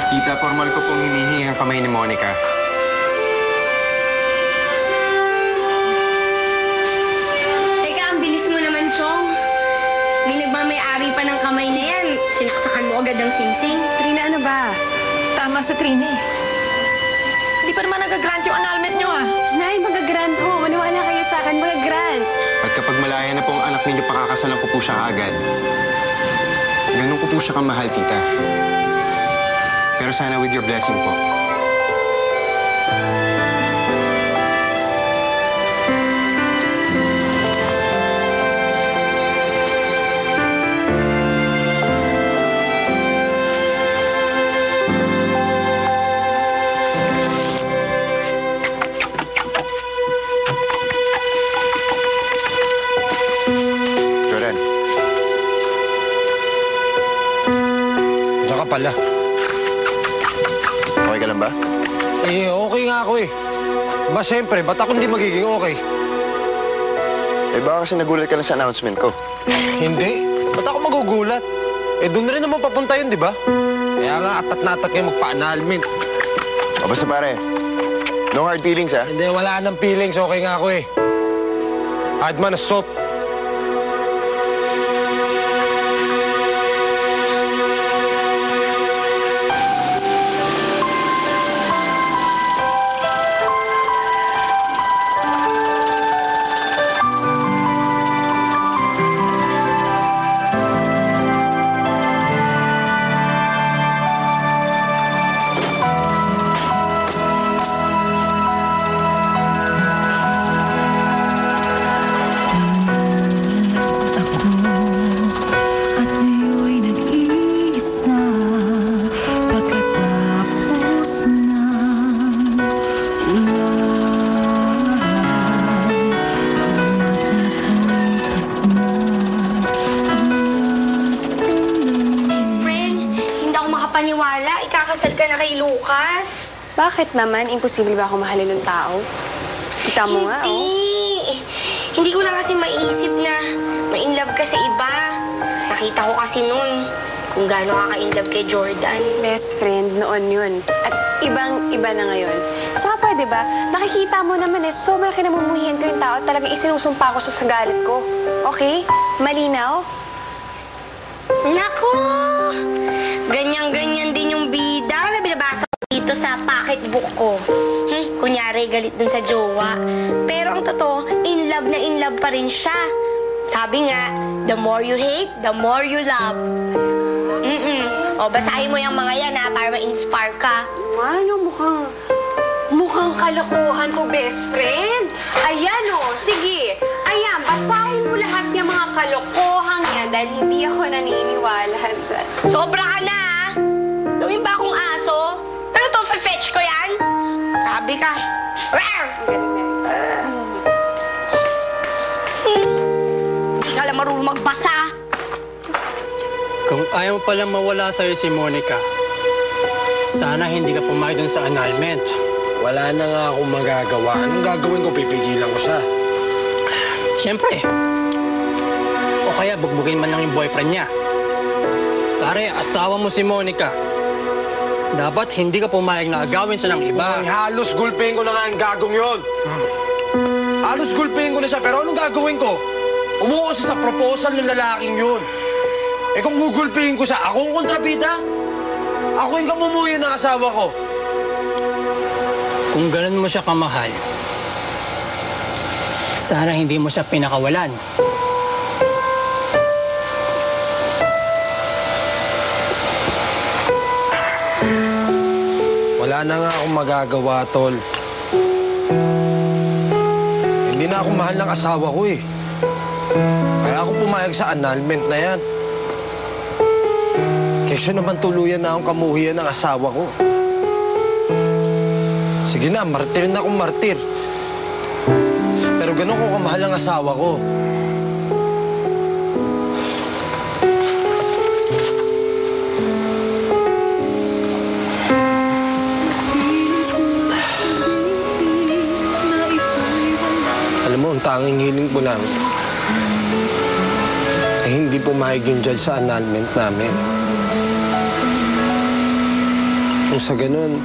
Tita, formal ko pong hinihingi ang kamay ni Monica. Teka, ang bilis mo naman, Chong. May nagmamayari pa ng kamay na yan. Sinaksakan mo agad ang singsing. Trina, ano ba? Tama sa Trini. Hindi pa naman nag-grant yung annulment nyo, ah. Nay, mag-grant ho. Maniwala kayo sa akin, mag-grant. At kapag malaya na po ang anak ninyo, pakakasalan ko po siya agad. Ganun ko po siya kamahal, tita. Pero sana with your blessing po. Jordan. Saka pala. Okay ka lang ba? Eh, okay nga ako eh. Ba, siyempre, ba't ako hindi magiging okay? Eh, baka kasi nagulat ka lang sa announcement ko. Hindi. Ba't ako magugulat? Eh, doon na rin naman papunta yun, di ba? Kaya nga, atat na atat kayo magpa-annulment. O basta pare, no hard feelings, ha? Hindi, wala nang feelings. Okay nga ako eh. Add man a soap. Paniwala, ikakasal ka na kay Lucas. Bakit naman? Imposible ba ako mahalin ng tao? Kita mo nga, oh. Hindi ko lang kasi maisip na ma-inlove ka sa iba. Nakita ko kasi nun kung gaano ka ka-inlove kay Jordan. Best friend noon yun. At ibang-iba na ngayon. So, pwede ba? Nakikita mo naman eh, sobrang kinamumuhian ko yung tao at talagang isinusumpa ko siya sa galit ko. Okay? Malinaw? Nako! Ganyan-ganyan din yung bida na binabasa ko dito sa pocketbook ko. Kunyari, galit dun sa jowa. Pero ang totoo, in love pa rin siya. Sabi nga, the more you hate, the more you love. O, basahin mo yung mga yan, ha, para ma-inspire ka. Ano, mukhang kalokohan to, best friend. Ayan, oh, sige. Ayan, basahin mo lahat yung mga kalokohang yan dahil hindi ako naniniwala dyan. Sobra ka na, ha? Gawin ba akong aso? Ano to, fetch ko yan? Sabi ka. Hindi ka lang marunong magbasa. Kung ayaw mo palang mawala sa'yo si Monica, sana hindi ka pumayag dun sa annulment. Wala na nga akong magagawa. Anong gagawin ko? Pipigilan ko siya. Siyempre. O kaya bugbugin man lang yung boyfriend niya. Pare, asawa mo si Monica. Dapat hindi ka pumayag na agawin siya ng iba. Ay, halos gulping ko na nga ang gagong yun. Halos gulping ko na siya, pero anong gagawin ko? Umuo siya sa proposal ng lalaking yun. Eh kung gugulpingin ko siya, akong kontrabida? Ako yung kamumuhin ng asawa ko. Kung ganun mo siya kamahal, sana hindi mo siya pinakawalan. Wala na nga akong magagawa, Tol. Hindi na ako mahal ng asawa ko eh. Kaya ako pumayag sa annulment na yan. Kesyo naman tuluyan na akong kamuhian ng asawa ko. Sige na, martir na akong martir. Pero ganun ko kamahal ang asawa ko. Alam mo, ang tanging hiling ko lang, eh hindi pumayag yung judge sa annulment namin. kung sa ganun,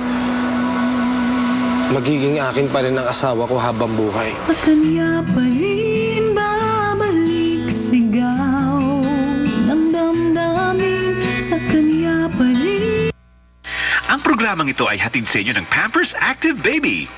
magiging akin pa rin ang asawa ko habang buhay. Sa kanya pa rin babalik sigaw ng damdamin, sa kanya pa rin. Ang programang ito ay hatid sa inyo ng Pampers Active Baby.